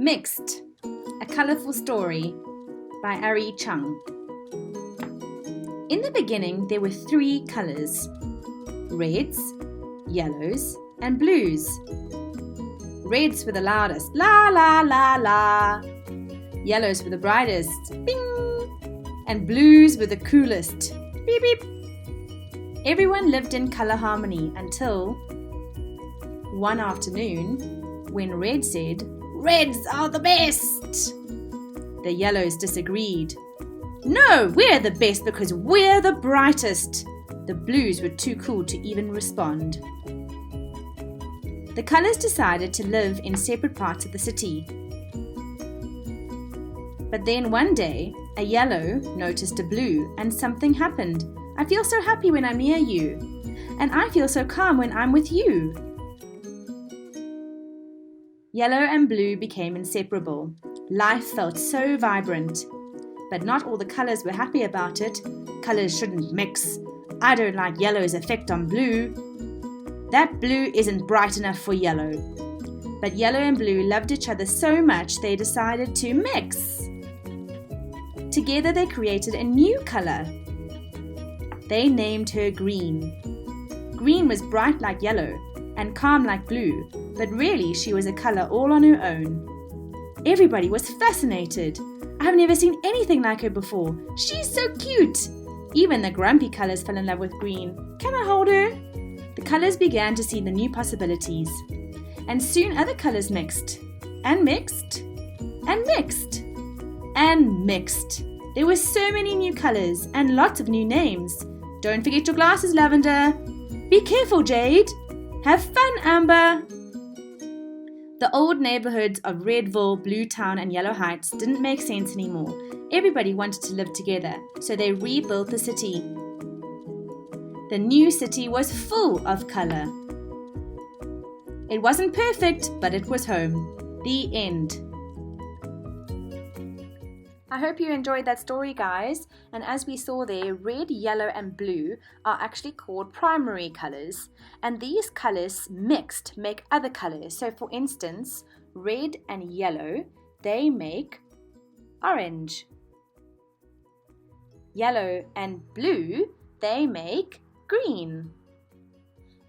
Mixed, a colourful story by Ari Chung. In the beginning, there were 3 colours: reds, yellows, and blues. Reds were the loudest, la la la la. Yellows were the brightest, bing. And blues were the coolest, beep beep. Everyone lived in colour harmony until one afternoon when Red said, "Reds are the best." The yellows disagreed. "No, we're the best because we're the brightest." The blues were too cool to even respond. The colours decided to live in separate parts of the city. But then one day, a yellow noticed a blue and something happened. "I feel so happy when I'm near you, and I feel so calm when I'm with you." Yellow and blue became inseparable. Life felt so vibrant. But not all the colours were happy about it. Colours shouldn't mix. I don't like yellow's effect on blue. That blue isn't bright enough for yellow. But yellow and blue loved each other so much they decided to mix. Together they created a new colour. They named her Green. Green was bright like yellow and calm like blue, but really she was a colour all on her own. Everybody was fascinated. "I've never seen anything like her before. She's so cute." Even the grumpy colours fell in love with Green. "Can I hold her?" The colours began to see the new possibilities. And soon other colours mixed. And mixed. And mixed. And mixed. There were so many new colours and lots of new names. Don't forget your glasses, Lavender. Be careful, Jade. Have fun, Amber. The old neighbourhoods of Redville, Bluetown and Yellow Heights didn't make sense anymore. Everybody wanted to live together, so they rebuilt the city. The new city was full of colour. It wasn't perfect, but it was home. The end. I hope you enjoyed that story, guys. And as we saw there, red, yellow and blue are actually called primary colours. And these colours mixed make other colours. So for instance, red and yellow, they make orange. Yellow and blue, they make green.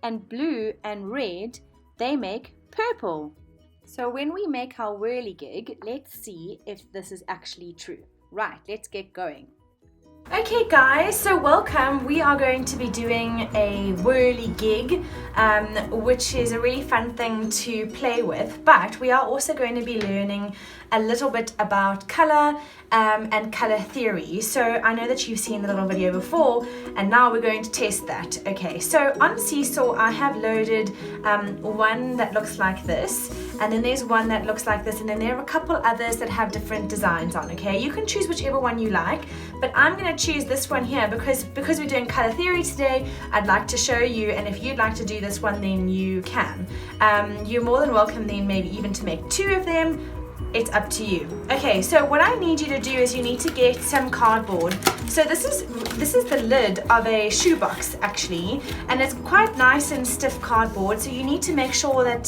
And blue and red, they make purple. So when we make our whirligig, let's see if this is actually true. Right, let's get going. Okay guys, so welcome. We are going to be doing a whirligig, which is a really fun thing to play with, but we are also going to be learning a little bit about colour and colour theory. So I know that you've seen the little video before, and now we're going to test that. Okay, so on Seesaw I have loaded one that looks like this, and then there's one that looks like this, and then there are a couple others that have different designs on. Okay, you can choose whichever one you like, but I'm going to choose this one here because we're doing colour theory today. I'd like to show you, and if you'd like to do this one, then you can. You're more than welcome then maybe even to make 2 of them. It's up to you. Okay, so what I need you to do is you need to get some cardboard. So this is the lid of a shoebox actually, and it's quite nice and stiff cardboard, so you need to make sure that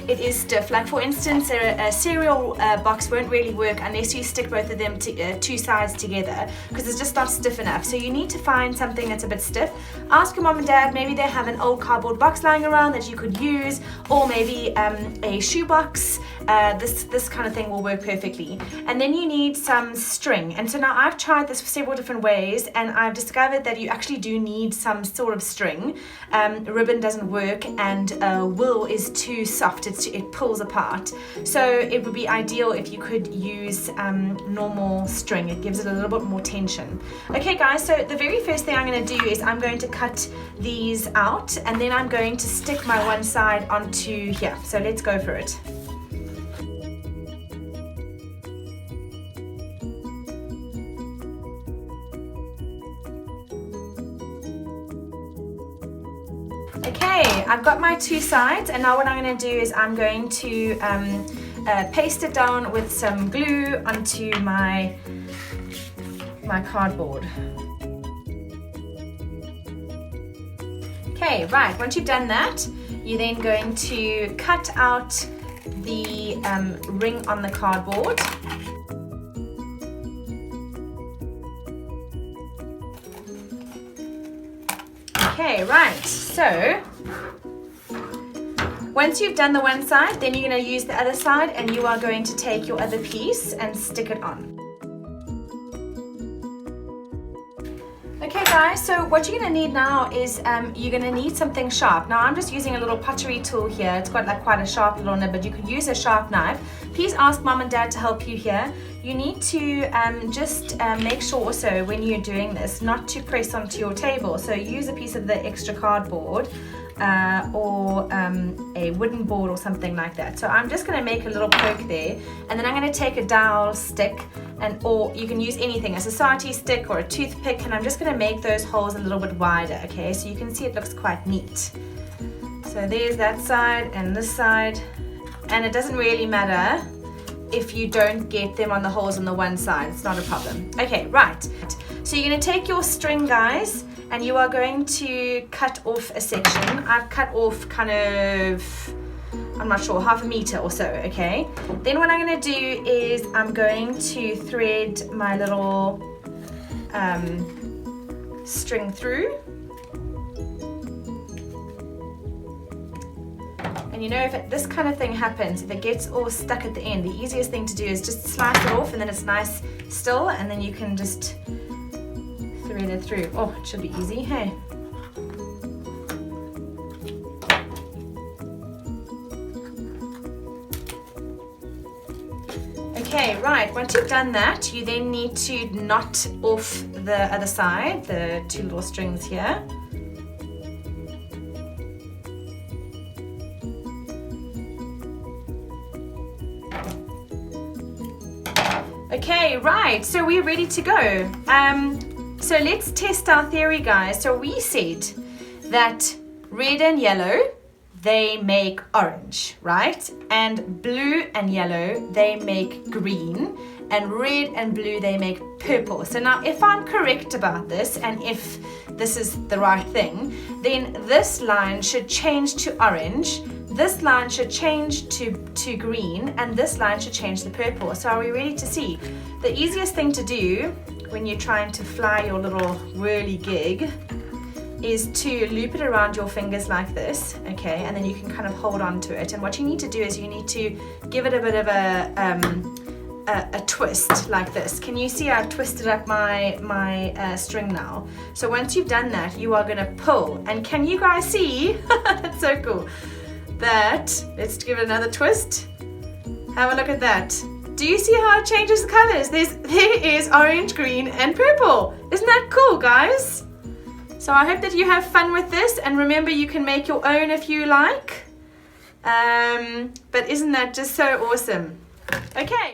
it is stiff. Like for instance, a cereal box won't really work unless you stick both of them to 2 sides together, because it's just not stiff enough. So you need to find something that's a bit stiff. Ask your mom and dad, maybe they have an old cardboard box lying around that you could use, or maybe a shoebox. This kind of thing will work perfectly. And then you need some string. And so now I've tried this several different ways, and I've discovered that you actually do need some sort of string. Ribbon doesn't work, and wool is too soft. It pulls apart. So it would be ideal if you could use normal string. It gives it a little bit more tension. Okay guys, so the very first thing I'm going to do is I'm going to cut these out, and then I'm going to stick my one side onto here. So let's go for it. Okay, I've got my 2 sides, and now what I'm going to do is I'm going to paste it down with some glue onto my cardboard. Okay, right, once you've done that, you're then going to cut out the ring on the cardboard. Okay, right, so once you've done the one side, then you're going to use the other side, and you are going to take your other piece and stick it on. Okay guys, so what you're going to need now is you're going to need something sharp. Now I'm just using a little pottery tool here. It's got like quite a sharp little nib, but you could use a sharp knife. Please ask mom and dad to help you here. You need to just make sure also when you're doing this not to press onto your table. So use a piece of the extra cardboard or a wooden board or something like that. So I'm just going to make a little poke there, and then I'm going to take a dowel stick, or you can use anything, a society stick or a toothpick, and I'm just going to make those holes a little bit wider, okay? So you can see it looks quite neat. So there's that side and this side, and it doesn't really matter if you don't get them on the holes on the one side, it's not a problem. Okay, right. So you're going to take your string, guys, and you are going to cut off a section. I've cut off kind of, I'm not sure, 1/2 meter or so, okay? Then what I'm going to do is I'm going to thread my little string through. And you know, if this kind of thing happens, if it gets all stuck at the end, the easiest thing to do is just slice it off, and then it's nice still, and then you can just thread it through. Oh, it should be easy, hey? Okay, right, once you've done that, you then need to knot off the other side, the two little strings here. Okay, right, so we're ready to go. So let's test our theory, guys. So we said that red and yellow, they make orange, right? And blue and yellow, they make green. And red and blue, they make purple. So now if I'm correct about this, and if this is the right thing, then this line should change to orange, this line should change to green, and this line should change to purple. So are we ready to see? The easiest thing to do when you're trying to fly your little whirligig is to loop it around your fingers like this, okay, and then you can kind of hold on to it. And what you need to do is you need to give it a bit of a twist like this. Can you see I've twisted up my string now? So once you've done that, you are going to pull. And can you guys see? That's so cool. That, let's give it another twist. Have a look at that. Do you see how it changes the colors? There is orange, green, and purple. Isn't that cool, guys? So I hope that you have fun with this, and remember, you can make your own if you like. But isn't that just so awesome? Okay.